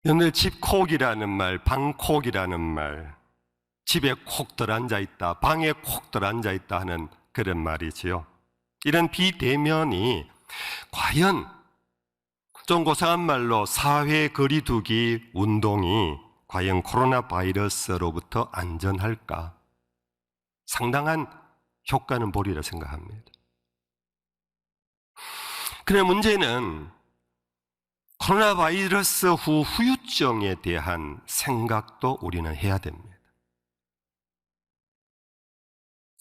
오늘 집콕이라는 말, 방콕이라는 말, 집에 콕 들어앉아 있다, 방에 콕 들어앉아 있다 하는 그런 말이지요. 이런 비대면이 과연 좀 고상한 말로 사회 거리두기 운동이 과연 코로나 바이러스로부터 안전할까? 상당한 효과는 보리라 생각합니다. 그런데 문제는 코로나 바이러스 후 후유증에 대한 생각도 우리는 해야 됩니다.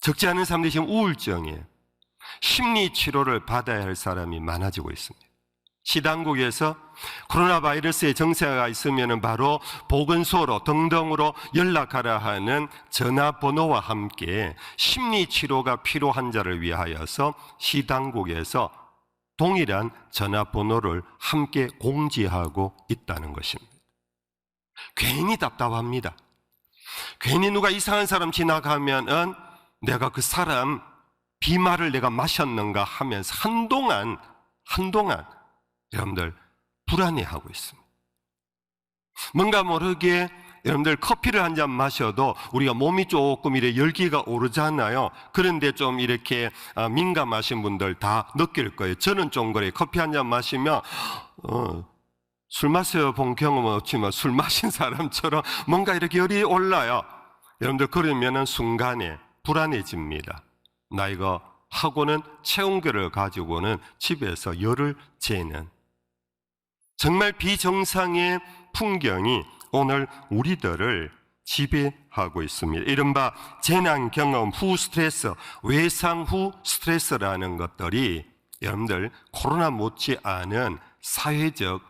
적지 않은 사람들이 지금 우울증에 심리 치료를 받아야 할 사람이 많아지고 있습니다. 시당국에서 코로나 바이러스의 증세가 있으면 바로 보건소로 등등으로 연락하라 하는 전화번호와 함께 심리 치료가 필요한 자를 위하여서 시당국에서 동일한 전화번호를 함께 공지하고 있다는 것입니다. 괜히 답답합니다. 괜히 누가 이상한 사람 지나가면은 내가 그 사람 비말을 내가 마셨는가 하면서 한동안 여러분들 불안해하고 있습니다. 뭔가 모르게 여러분들 커피를 한 잔 마셔도 우리가 몸이 조금 이렇게 열기가 오르잖아요. 그런데 좀 이렇게 민감하신 분들 다 느낄 거예요. 저는 좀 그래요. 커피 한 잔 마시면 술 마셔본 경험은 없지만 술 마신 사람처럼 뭔가 이렇게 열이 올라요. 여러분들 그러면은 순간에 불안해집니다. 나 이거 하고는 체온계를 가지고는 집에서 열을 재는 정말 비정상의 풍경이 오늘 우리들을 지배하고 있습니다. 이른바 재난 경험 후 스트레스, 외상 후 스트레스라는 것들이 여러분들 코로나 못지않은 사회적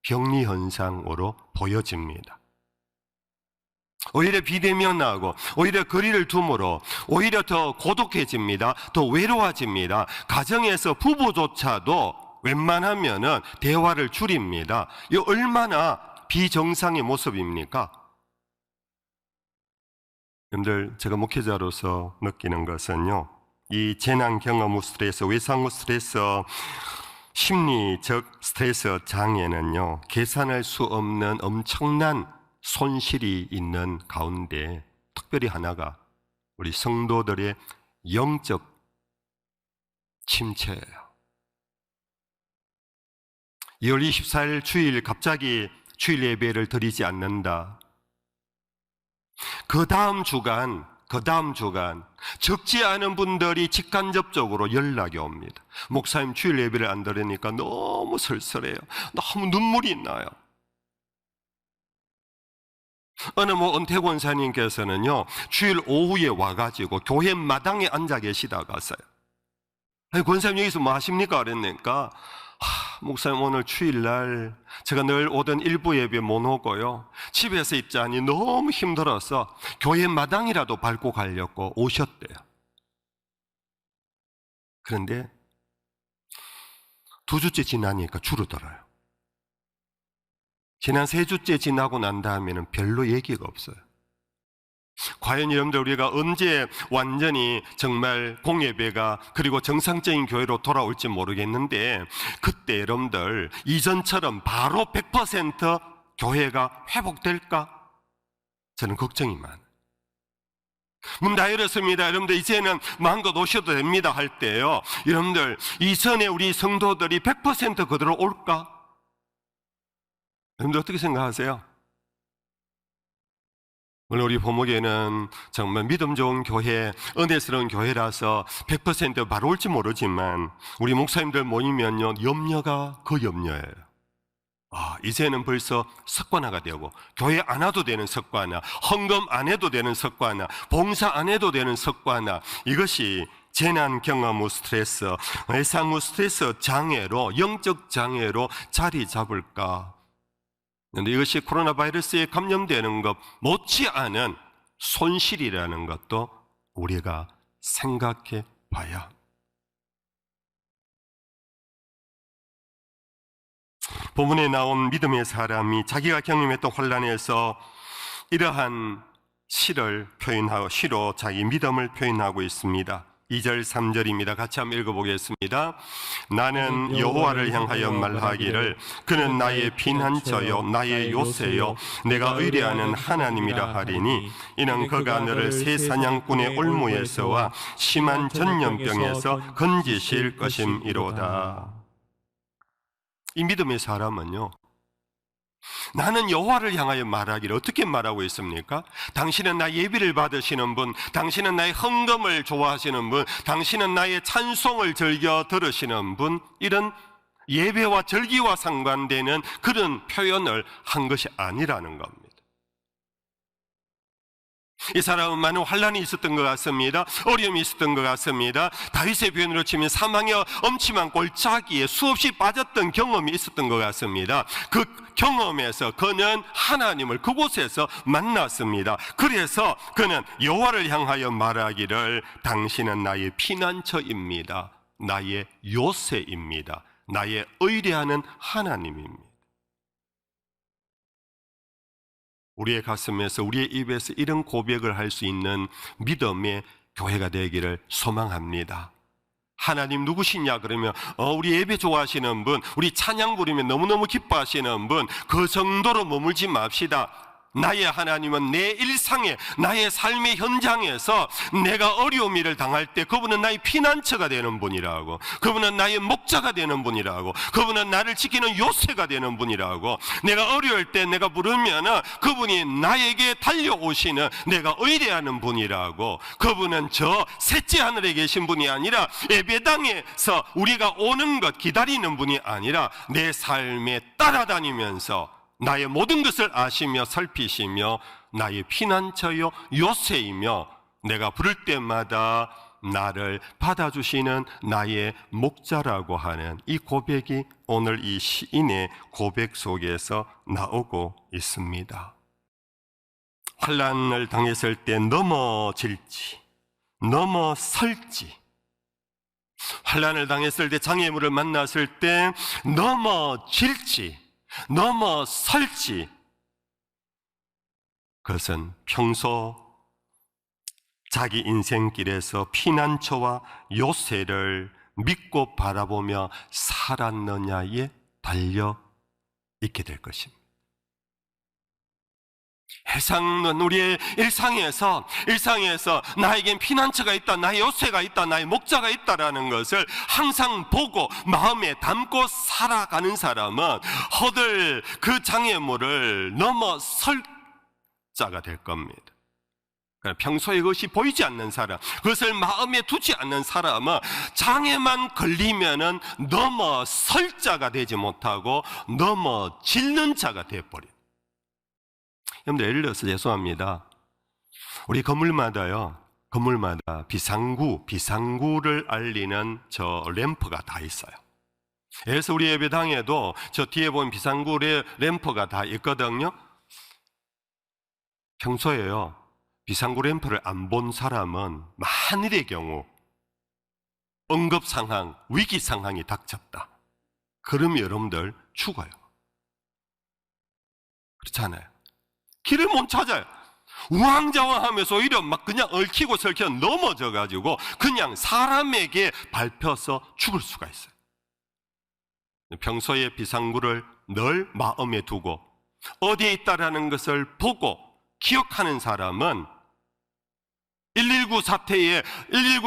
병리 현상으로 보여집니다. 오히려 비대면하고 오히려 거리를 둠으로 오히려 더 고독해집니다. 더 외로워집니다. 가정에서 부부조차도 웬만하면은 대화를 줄입니다. 이 얼마나 비정상의 모습입니까? 여러분들, 제가 목회자로서 느끼는 것은요, 이 재난 경험 후 스트레스, 외상 후 스트레스, 심리적 스트레스 장애는요, 계산할 수 없는 엄청난 손실이 있는 가운데 특별히 하나가 우리 성도들의 영적 침체예요. 2월 24일 주일 갑자기 주일 예배를 드리지 않는다. 그 다음 주간 적지 않은 분들이 직간접적으로 연락이 옵니다. 목사님 주일 예배를 안 드리니까 너무 쓸쓸해요. 너무 눈물이 나요. 어느 은퇴 권사님께서는요, 주일 오후에 와가지고 교회 마당에 앉아 계시다가서요, 권사님 여기서 뭐 하십니까? 그랬으니까 목사님 오늘 주일날 제가 늘 오던 일부 예배 못 오고요, 집에서 있자니 너무 힘들어서 교회 마당이라도 밟고 가려고 오셨대요. 그런데 2주째 지나니까 줄어들어요. 지난 3주째 지나고 난 다음에는 별로 얘기가 없어요. 과연 여러분들 우리가 언제 완전히 정말 공예배가 그리고 정상적인 교회로 돌아올지 모르겠는데, 그때 여러분들 이전처럼 바로 100% 교회가 회복될까? 저는 걱정이 많아요. 문 다 열었습니다. 여러분들 이제는 마음껏 오셔도 됩니다 할 때요, 여러분들 이전에 우리 성도들이 100% 그대로 올까? 여러분들 어떻게 생각하세요? 오늘 우리 본목에는 정말 믿음 좋은 교회, 은혜스러운 교회라서 100% 바로 올지 모르지만 우리 목사님들 모이면요, 염려가 그 염려예요. 이제는 벌써 석관화가 되고, 교회 안 와도 되는 석관화, 헌금 안 해도 되는 석관화, 봉사 안 해도 되는 석관화, 이것이 재난 경험 후 스트레스, 외상 후 스트레스 장애로, 영적 장애로 자리 잡을까? 그런데 이것이 코로나 바이러스에 감염되는 것 못지않은 손실이라는 것도 우리가 생각해 봐야 합니다. 본문에 나온 믿음의 사람이 자기가 경험했던 혼란에서 이러한 시로 자기 믿음을 표현하고 있습니다. 2절 3절입니다. 같이 한번 읽어보겠습니다. 나는 여호와를 향하여 말하기를 그는 나의 피난처요 나의 요새요 내가 의뢰하는 하나님이라 하리니 이는 그가 너를 새 사냥꾼의 올무에서와 심한 전염병에서 건지실 것임이로다. 이 믿음의 사람은요, 나는 여호와를 향하여 말하기를 어떻게 말하고 있습니까? 당신은 나의 예비를 받으시는 분, 당신은 나의 헌금을 좋아하시는 분, 당신은 나의 찬송을 즐겨 들으시는 분, 이런 예배와 절기와 상관되는 그런 표현을 한 것이 아니라는 겁니다. 이 사람은 많은 환난이 있었던 것 같습니다. 어려움이 있었던 것 같습니다. 다윗의 표현으로 치면 사망의 엄침한 골짜기에 수없이 빠졌던 경험이 있었던 것 같습니다. 그 경험에서 그는 하나님을 그곳에서 만났습니다. 그래서 그는 여호와를 향하여 말하기를 당신은 나의 피난처입니다. 나의 요새입니다. 나의 의뢰하는 하나님입니다. 우리의 가슴에서 우리의 입에서 이런 고백을 할 수 있는 믿음의 교회가 되기를 소망합니다. 하나님 누구시냐 그러면 우리 예배 좋아하시는 분, 우리 찬양 부르면 너무너무 기뻐하시는 분, 그 정도로 머물지 맙시다. 나의 하나님은 내 일상에, 나의 삶의 현장에서 내가 어려운 일을 당할 때 그분은 나의 피난처가 되는 분이라고, 그분은 나의 목자가 되는 분이라고, 그분은 나를 지키는 요새가 되는 분이라고, 내가 어려울 때 내가 부르면 그분이 나에게 달려오시는 내가 의뢰하는 분이라고, 그분은 저 셋째 하늘에 계신 분이 아니라 예배당에서 우리가 오는 것 기다리는 분이 아니라 내 삶에 따라다니면서 나의 모든 것을 아시며 살피시며 나의 피난처요 요새이며 내가 부를 때마다 나를 받아주시는 나의 목자라고 하는 이 고백이 오늘 이 시인의 고백 속에서 나오고 있습니다. 환난을 당했을 때 넘어질지 넘어설지, 환난을 당했을 때 장애물을 만났을 때 넘어질지 넘어설지, 그것은 평소 자기 인생길에서 피난처와 요새를 믿고 바라보며 살았느냐에 달려 있게 될 것입니다. 우리의 일상에서 나에겐 피난처가 있다, 나의 요새가 있다, 나의 목자가 있다라는 것을 항상 보고 마음에 담고 살아가는 사람은 허들 그 장애물을 넘어설 자가 될 겁니다. 평소에 그것이 보이지 않는 사람, 그것을 마음에 두지 않는 사람은 장애만 걸리면은 넘어설 자가 되지 못하고 넘어지는 자가 되어버려요. 여러분들, 예를 들어서 죄송합니다. 우리 건물마다 비상구를 알리는 저 램프가 다 있어요. 예를 들어서 우리 예배당에도 저 뒤에 보면 비상구의 램프가 다 있거든요. 평소에요, 비상구 램프를 안 본 사람은 만일의 경우 응급 상황, 위기 상황이 닥쳤다, 그러면 여러분들 죽어요. 그렇잖아요. 길을 못 찾아요. 우왕좌왕하면서 오히려 막 그냥 얽히고 설켜 넘어져가지고 그냥 사람에게 밟혀서 죽을 수가 있어요. 평소에 비상구를 늘 마음에 두고 어디에 있다라는 것을 보고 기억하는 사람은 119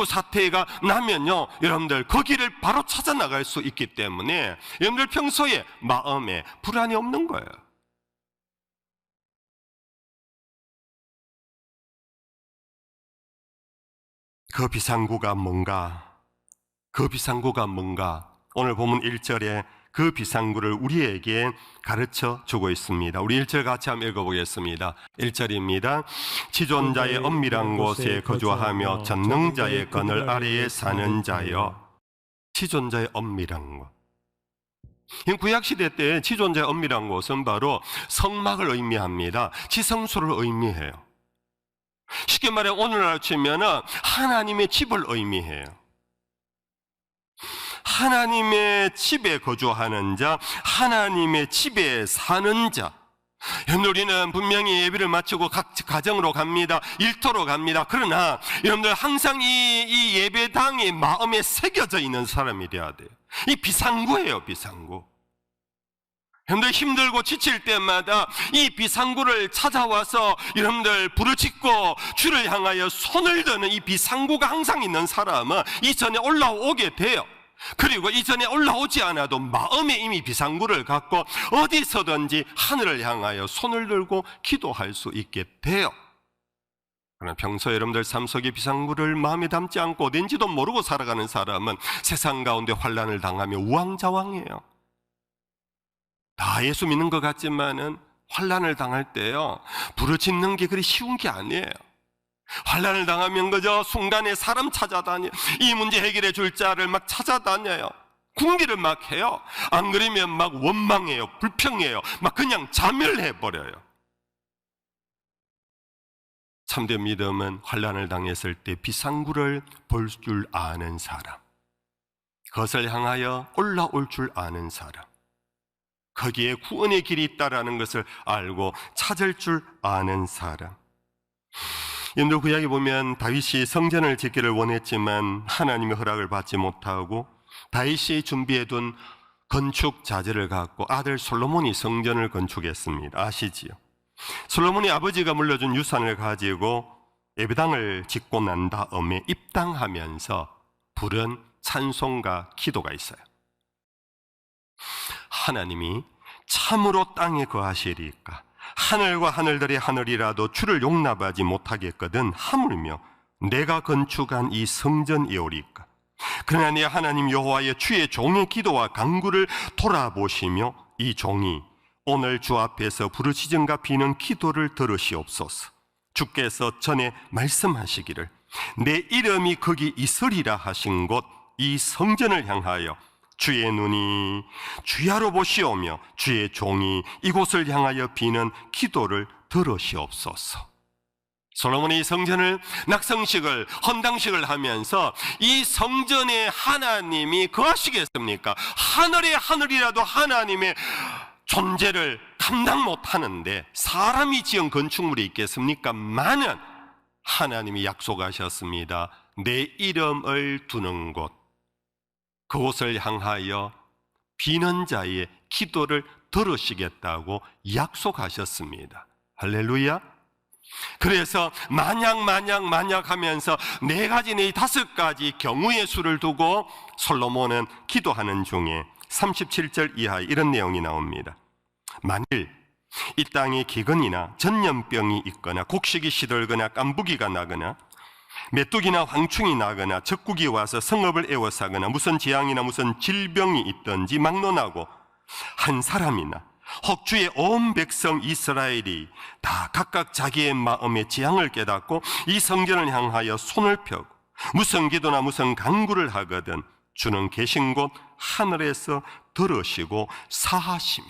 사태가 나면요, 여러분들 거기를 바로 찾아 나갈 수 있기 때문에 여러분들 평소에 마음에 불안이 없는 거예요. 그 비상구가 뭔가? 오늘 본문 1절에 그 비상구를 우리에게 가르쳐 주고 있습니다. 우리 1절 같이 한번 읽어보겠습니다. 1절입니다. 지존자의 엄밀한 곳에 거주하며 전능자의 그늘 아래에 사는 자여. 지존자의 엄밀한 곳. 구약시대 때 지존자의 엄밀한 곳은 바로 성막을 의미합니다. 지성소를 의미해요. 쉽게 말해 오늘날 치면 하나님의 집을 의미해요. 하나님의 집에 거주하는 자, 하나님의 집에 사는 자, 여러분들, 우리는 분명히 예배를 마치고 각 가정으로 갑니다. 일터로 갑니다. 그러나 여러분들 항상 이 예배당이 마음에 새겨져 있는 사람이 돼야 돼요. 이 비상구예요, 비상구. 여러분들, 힘들고 지칠 때마다 이 비상구를 찾아와서 여러분들 부르짖고 주를 향하여 손을 드는 이 비상구가 항상 있는 사람은 이전에 올라오게 돼요. 그리고 이전에 올라오지 않아도 마음에 이미 비상구를 갖고 어디서든지 하늘을 향하여 손을 들고 기도할 수 있게 돼요. 그러나 평소 여러분들 삶 속의 비상구를 마음에 담지 않고 어딘지도 모르고 살아가는 사람은 세상 가운데 환난을 당하며 우왕좌왕해요. 다 예수 믿는 것 같지만은 환난을 당할 때요, 부르짖는 게 그리 쉬운 게 아니에요. 환난을 당하면 그저 순간에 사람 찾아다녀, 이 문제 해결해 줄 자를 막 찾아다녀요. 궁기를 막 해요. 안 그러면 막 원망해요, 불평해요, 막 그냥 자멸해버려요. 참된 믿음은 환난을 당했을 때 비상구를 볼 줄 아는 사람, 그것을 향하여 올라올 줄 아는 사람, 거기에 구원의 길이 있다라는 것을 알고 찾을 줄 아는 사람. 여러분들, 구약에 보면 다윗이 성전을 짓기를 원했지만 하나님의 허락을 받지 못하고 다윗이 준비해둔 건축 자재를 갖고 아들 솔로몬이 성전을 건축했습니다. 아시지요? 솔로몬이 아버지가 물려준 유산을 가지고 예배당을 짓고 난 다음에 입당하면서 부른 찬송과 기도가 있어요. 하나님이 참으로 땅에 거하시리까? 하늘과 하늘들의 하늘이라도 주를 용납하지 못하겠거든 하물며 내가 건축한 이 성전이오리까? 그러나 내 하나님 여호와의 주의 종의 기도와 간구를 돌아보시며 이 종이 오늘 주 앞에서 부르짖음과 비는 기도를 들으시옵소서. 주께서 전에 말씀하시기를 내 이름이 거기 있으리라 하신 곳 이 성전을 향하여 주의 눈이 주야로 보시오며 주의 종이 이곳을 향하여 비는 기도를 들으시옵소서. 솔로몬이 성전을 낙성식을 헌당식을 하면서 이 성전에 하나님이 거하시겠습니까? 하늘의 하늘이라도 하나님의 존재를 감당 못하는데 사람이 지은 건축물이 있겠습니까? 많은 하나님이 약속하셨습니다. 내 이름을 두는 곳, 그곳을 향하여 비는 자의 기도를 들으시겠다고 약속하셨습니다. 할렐루야. 그래서 만약 하면서 네 가지 네 다섯 가지 경우의 수를 두고 솔로몬은 기도하는 중에 37절 이하에 이런 내용이 나옵니다. 만일 이 땅에 기근이나 전염병이 있거나 곡식이 시들거나 깐부기가 나거나 메뚜기나 황충이 나거나 적국이 와서 성읍을 에워싸거나 무슨 재앙이나 무슨 질병이 있든지 막론하고 한 사람이나 혹 주의 온 백성 이스라엘이 다 각각 자기의 마음의 재앙을 깨닫고 이 성전을 향하여 손을 펴고 무슨 기도나 무슨 간구를 하거든 주는 계신 곳 하늘에서 들으시고 사하시며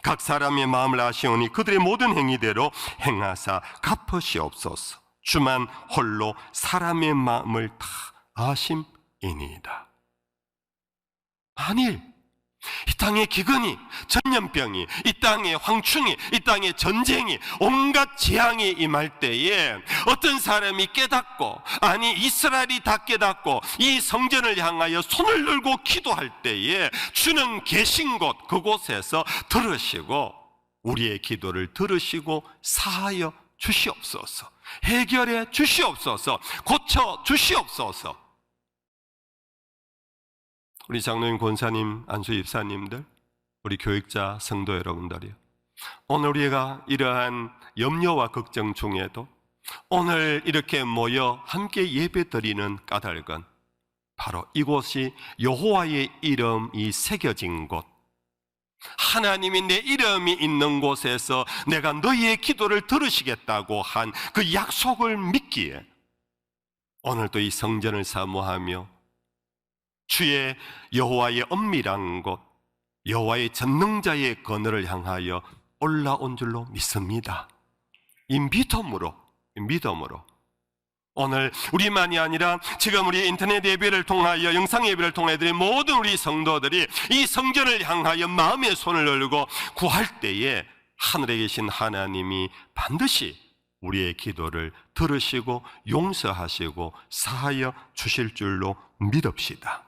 각 사람의 마음을 아시오니 그들의 모든 행위대로 행하사 갚으시옵소서. 주만 홀로 사람의 마음을 다 아심이니이다. 만일 이 땅에 기근이, 전염병이, 이 땅에 황충이, 이 땅에 전쟁이, 온갖 재앙이 임할 때에 어떤 사람이 깨닫고, 아니 이스라엘이 다 깨닫고 이 성전을 향하여 손을 들고 기도할 때에 주는 계신 곳 그곳에서 들으시고 우리의 기도를 들으시고 사하여 주시옵소서. 해결해 주시옵소서. 고쳐 주시옵소서. 우리 장로님, 권사님, 안수 집사님들, 우리 교육자 성도 여러분들이요, 오늘 우리가 이러한 염려와 걱정 중에도 오늘 이렇게 모여 함께 예배드리는 까닭은 바로 이곳이 여호와의 이름이 새겨진 곳, 하나님이 내 이름이 있는 곳에서 내가 너희의 기도를 들으시겠다고 한 그 약속을 믿기에 오늘도 이 성전을 사모하며 주의 여호와의 엄밀한 곳, 여호와의 전능자의 그늘을 향하여 올라온 줄로 믿습니다. 이 믿음으로 오늘 우리만이 아니라 지금 우리 인터넷 예배를 통하여 영상 예배를 통해 드린 모든 우리 성도들이 이 성전을 향하여 마음의 손을 열고 구할 때에 하늘에 계신 하나님이 반드시 우리의 기도를 들으시고 용서하시고 사하여 주실 줄로 믿읍시다.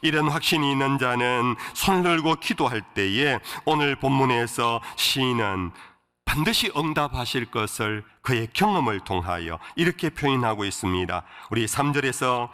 이런 확신이 있는 자는 손을 들고 기도할 때에 오늘 본문에서 시인은 반드시 응답하실 것을 그의 경험을 통하여 이렇게 표현하고 있습니다. 우리 3절에서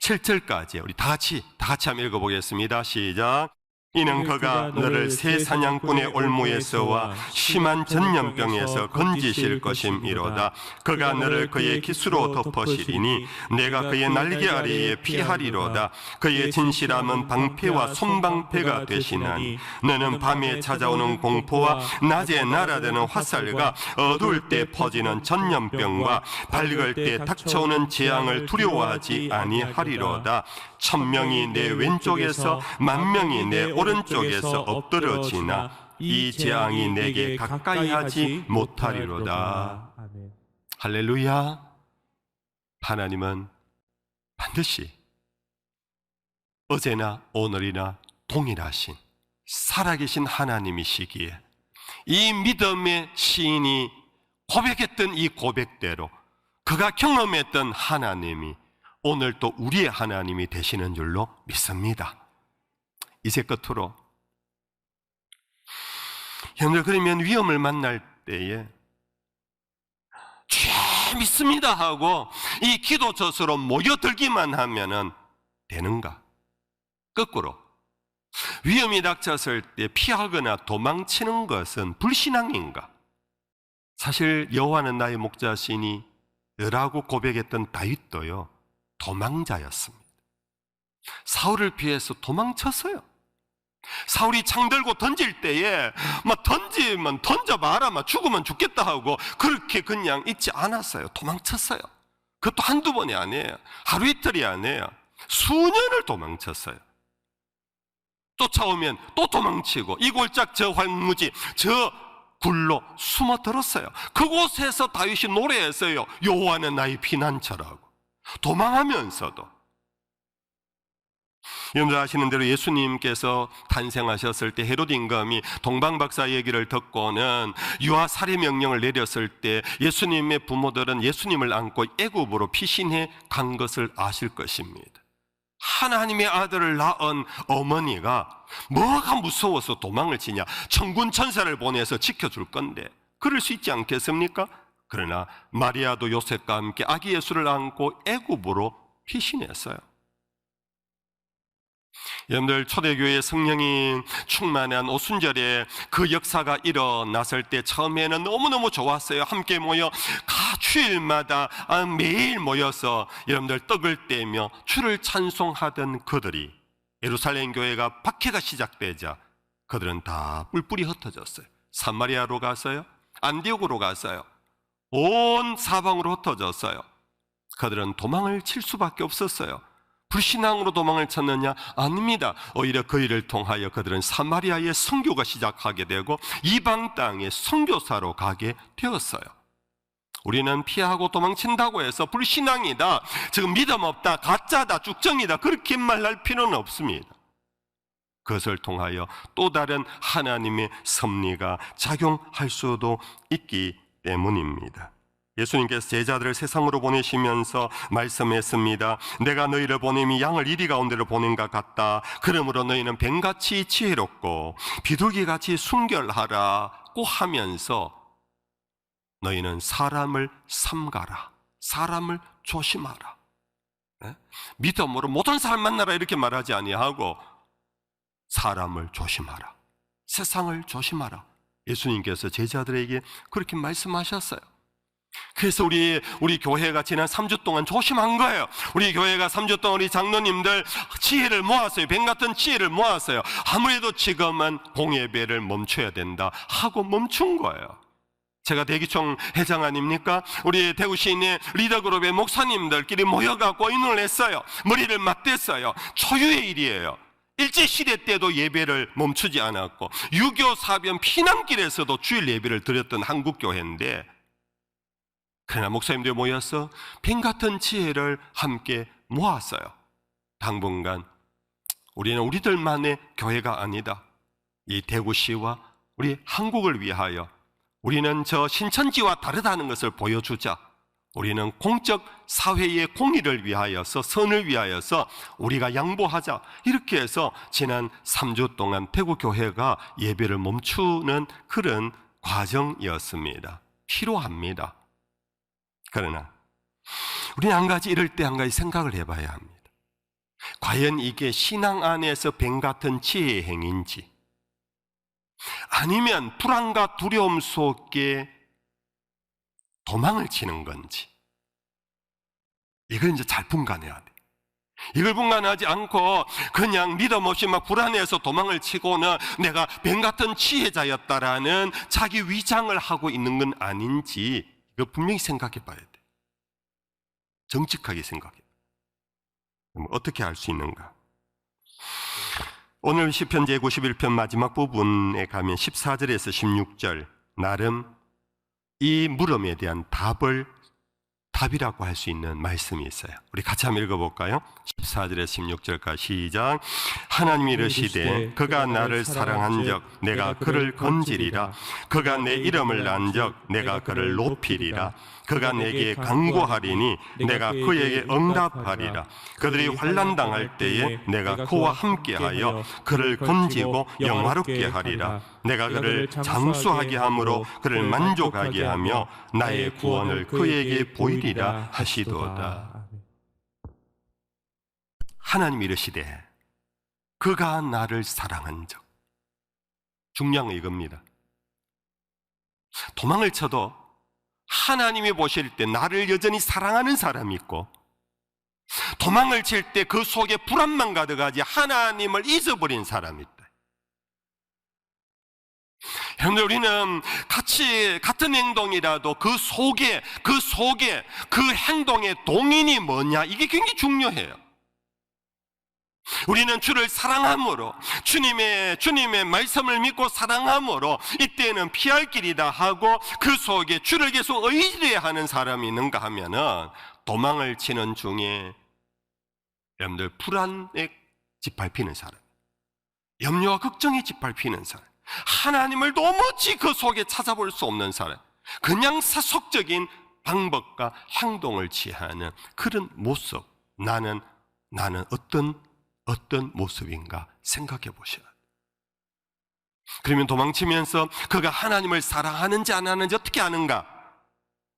7절까지 우리 다 같이 한번 읽어보겠습니다. 시작. 이는 그가 너를 새 사냥꾼의 올무에서와 심한 전염병에서 건지실 것임이로다. 그가 너를 그의 기수로 덮으시리니 내가 그의 날개 아래에 피하리로다. 그의 진실함은 방패와 손방패가 되시나니 너는 밤에 찾아오는 공포와 낮에 날아드는 화살과 어두울 때 퍼지는 전염병과 밝을 때 닥쳐오는 재앙을 두려워하지 아니하리로다. 1000명이 내 왼쪽에서 10,000명이 내 오른쪽에서 엎드러지나 이 재앙이 내게 가까이 하지 못하리로다. 아멘. 할렐루야. 하나님은 반드시 어제나 오늘이나 동일하신 살아계신 하나님이시기에 이 믿음의 시인이 고백했던 이 고백대로 그가 경험했던 하나님이 오늘 또 우리의 하나님이 되시는 줄로 믿습니다. 이제 끝으로 여러분들, 그러면 위험을 만날 때에 주여 믿습니다 하고 이 기도 젖으로 모여들기만 하면은 되는가? 거꾸로 위험이 닥쳤을 때 피하거나 도망치는 것은 불신앙인가? 사실 여호와는 나의 목자시니 라고 고백했던 다윗도요 도망자였습니다. 사울을 피해서 도망쳤어요. 사울이 창 들고 던질 때에 막 던지면 던져봐라, 막 죽으면 죽겠다 하고 그렇게 그냥 있지 않았어요. 도망쳤어요. 그것도 한두 번이 아니에요. 하루 이틀이 아니에요. 수년을 도망쳤어요. 쫓아오면 또 도망치고 이 골짝 저 황무지 저 굴로 숨어들었어요. 그곳에서 다윗이 노래했어요. 여호와는 나의 피난처라고. 도망하면서도. 여러분들 아시는 대로 예수님께서 탄생하셨을 때 헤롯 임금이 동방박사 얘기를 듣고는 유아 살해 명령을 내렸을 때 예수님의 부모들은 예수님을 안고 애굽으로 피신해 간 것을 아실 것입니다. 하나님의 아들을 낳은 어머니가 뭐가 무서워서 도망을 치냐? 천군 천사를 보내서 지켜줄 건데 그럴 수 있지 않겠습니까? 그러나 마리아도 요셉과 함께 아기 예수를 안고 애굽으로 피신했어요. 여러분들, 초대교회 성령이 충만한 오순절에 그 역사가 일어났을 때 처음에는 너무너무 좋았어요. 함께 모여 주일마다 매일 모여서 여러분들 떡을 떼며 주를 찬송하던 그들이 예루살렘 교회가 박해가 시작되자 그들은 다 뿔뿔이 흩어졌어요. 사마리아로 갔어요. 안디옥으로 갔어요. 온 사방으로 흩어졌어요. 그들은 도망을 칠 수밖에 없었어요. 불신앙으로 도망을 쳤느냐? 아닙니다. 오히려 그 일을 통하여 그들은 사마리아의 선교가 시작하게 되고 이방 땅에 선교사로 가게 되었어요. 우리는 피하고 도망친다고 해서 불신앙이다, 지금 믿음 없다, 가짜다, 죽정이다 그렇게 말할 필요는 없습니다. 그것을 통하여 또 다른 하나님의 섭리가 작용할 수도 있기 때문입니다. 예수님께서 제자들을 세상으로 보내시면서 말씀했습니다. 내가 너희를 보냄이 양을 이리 가운데로 보낸 것 같다. 그러므로 너희는 뱀같이 지혜롭고 비둘기같이 순결하라고 하면서 너희는 사람을 삼가라, 사람을 조심하라. 믿음으로 모든 사람 만나라 이렇게 말하지 아니하고 사람을 조심하라, 세상을 조심하라. 예수님께서 제자들에게 그렇게 말씀하셨어요. 그래서 우리 교회가 지난 3주 동안 조심한 거예요. 우리 교회가 3주 동안 우리 장로님들 지혜를 모았어요. 뱀 같은 지혜를 모았어요. 아무래도 지금은 공예배를 멈춰야 된다 하고 멈춘 거예요. 제가 대기총 회장 아닙니까? 우리 대구 시내 리더그룹의 목사님들끼리 모여갖고 의논을 했어요. 머리를 맞댔어요. 초유의 일이에요. 일제시대 때도 예배를 멈추지 않았고 6.25 사변 피난길에서도 주일 예배를 드렸던 한국교회인데, 그러나 목사님들이 모여서 뱀 같은 지혜를 함께 모았어요. 당분간 우리는 우리들만의 교회가 아니다. 이 대구시와 우리 한국을 위하여 우리는 저 신천지와 다르다는 것을 보여주자. 우리는 공적 사회의 공의를 위하여서, 선을 위하여서 우리가 양보하자. 이렇게 해서 지난 3주 동안 대구교회가 예배를 멈추는 그런 과정이었습니다. 필요합니다. 그러나 우리는 한 가지, 이럴 때 한 가지 생각을 해봐야 합니다. 과연 이게 신앙 안에서 뱀 같은 지혜의 행위인지, 아니면 불안과 두려움 속에 도망을 치는 건지, 이걸 이제 잘 분간해야 돼. 이걸 분간하지 않고 그냥 믿음 없이 막 불안해서 도망을 치고는 내가 뱀 같은 지혜자였다라는 자기 위장을 하고 있는 건 아닌지, 이거 분명히 생각해 봐야 돼. 정직하게 생각해. 그럼 어떻게 할 수 있는가? 오늘 시편 제91편 마지막 부분에 가면 14절에서 16절, 나름 이 물음에 대한 답이라고 할 수 있는 말씀이 있어요. 우리 같이 한번 읽어볼까요? 14절에서 16절까지 시작. 하나님이 이르시되 그가 나를 사랑한 적 내가 그를 건지리라. 그가 내 이름을 난 적 내가 그를 높이리라. 그가 내게 간구하리니 내가 그에게 응답하리라. 그들이 환난 당할 때에 내가 그와 함께하여 그를 건지고 영화롭게 하리라. 내가 그를 장수하게 함으로 그를 만족하게 하며 나의 구원을 그에게 보이리라 하시도다. 하나님이 이르시되 그가 나를 사랑한 적. 중요한 건 이겁니다. 도망을 쳐도 하나님이 보실 때 나를 여전히 사랑하는 사람이 있고, 도망을 칠 때 그 속에 불안만 가득하지 하나님을 잊어버린 사람이 있다. 여러분들, 우리는 같은 행동이라도 그 속에 그 행동의 동인이 뭐냐, 이게 굉장히 중요해요. 우리는 주를 사랑함으로, 주님의 말씀을 믿고 사랑함으로 이때는 피할 길이다 하고 그 속에 주를 계속 의지하는 사람이 있는가 하면은, 도망을 치는 중에 여러분들 불안에 짓밟히는 사람, 염려와 걱정에 짓밟히는 사람, 하나님을 도무지 그 속에 찾아볼 수 없는 사람, 그냥 사속적인 방법과 행동을 취하는 그런 모습, 나는 어떤 모습인가 생각해 보셔야 돼요. 그러면 도망치면서 그가 하나님을 사랑하는지 안 하는지 어떻게 아는가?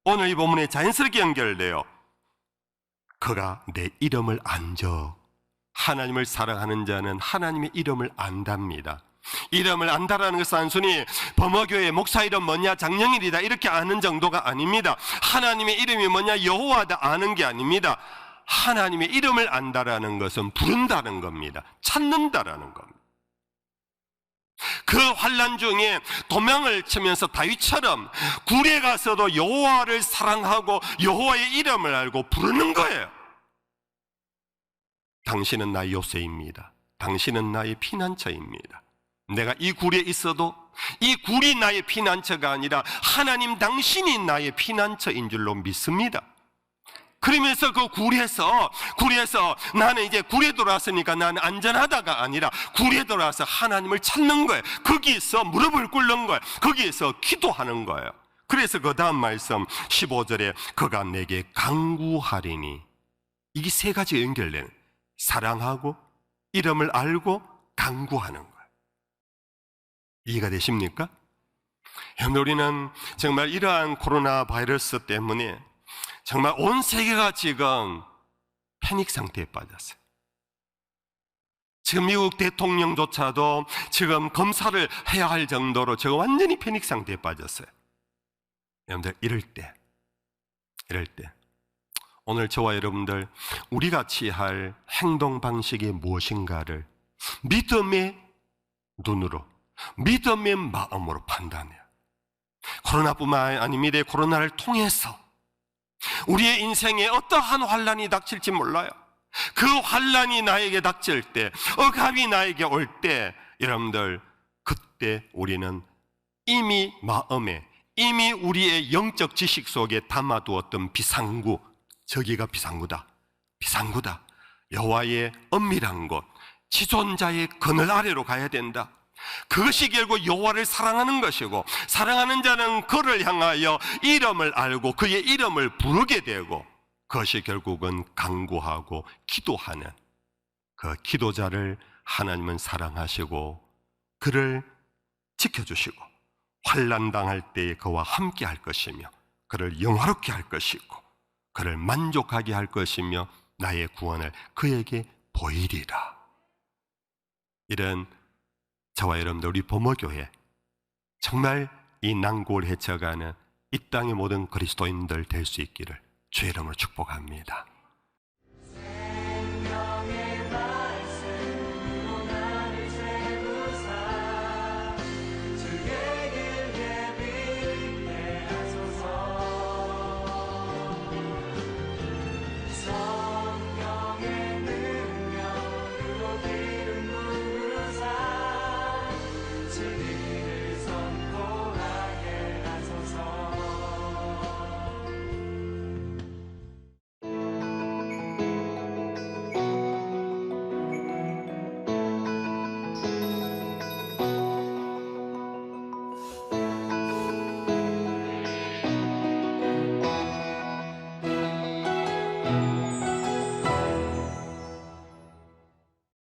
오늘 이 본문에 자연스럽게 연결돼요. 그가 내 이름을 안 적. 하나님을 사랑하는 자는 하나님의 이름을 안답니다. 이름을 안다라는 것은 단순히 범어교회 목사 이름 뭐냐, 장영일이다 이렇게 아는 정도가 아닙니다. 하나님의 이름이 뭐냐, 여호와다 아는 게 아닙니다. 하나님의 이름을 안다라는 것은 부른다는 겁니다. 찾는다라는 겁니다. 그 환난 중에 도망을 치면서 다윗처럼 굴에 가서도 여호와를 사랑하고 여호와의 이름을 알고 부르는 거예요. 당신은 나의 요새입니다. 당신은 나의 피난처입니다. 내가 이 굴에 있어도 이 굴이 나의 피난처가 아니라 하나님 당신이 나의 피난처인 줄로 믿습니다. 그러면서 그 굴에서 나는 이제 굴에 돌아왔으니까 나는 안전하다가 아니라 굴에 돌아와서 하나님을 찾는 거예요. 거기에서 무릎을 꿇는 거예요. 거기에서 기도하는 거예요. 그래서 그 다음 말씀 15절에 그가 내게 간구하리니, 이게 세 가지 연결되는, 사랑하고 이름을 알고 간구하는 거예요. 이해가 되십니까? 우리는 정말 이러한 코로나 바이러스 때문에 정말 온 세계가 지금 패닉 상태에 빠졌어요. 지금 미국 대통령조차도 지금 검사를 해야 할 정도로 지금 완전히 패닉 상태에 빠졌어요. 여러분들, 이럴 때 오늘 저와 여러분들, 우리가 취할 행동 방식이 무엇인가를 믿음의 눈으로, 믿음의 마음으로 판단해요. 코로나뿐만 아닙니다. 코로나를 통해서 우리의 인생에 어떠한 환난이 닥칠지 몰라요. 그 환난이 나에게 닥칠 때, 억압이 나에게 올 때, 여러분들, 그때 우리는 이미 마음에, 이미 우리의 영적 지식 속에 담아두었던 비상구, 저기가 비상구다, 여호와의 엄밀한 곳, 지존자의 그늘 아래로 가야 된다. 그것이 결국 여호와를 사랑하는 것이고, 사랑하는 자는 그를 향하여 이름을 알고 그의 이름을 부르게 되고, 그것이 결국은 간구하고 기도하는 그 기도자를 하나님은 사랑하시고 그를 지켜주시고 환난 당할 때에 그와 함께 할 것이며 그를 영화롭게 할 것이고 그를 만족하게 할 것이며 나의 구원을 그에게 보이리라. 이런 저와 여러분들, 우리 범어교회 정말 이 난국을 헤쳐가는 이 땅의 모든 그리스도인들 될 수 있기를 주의 이름으로 축복합니다. to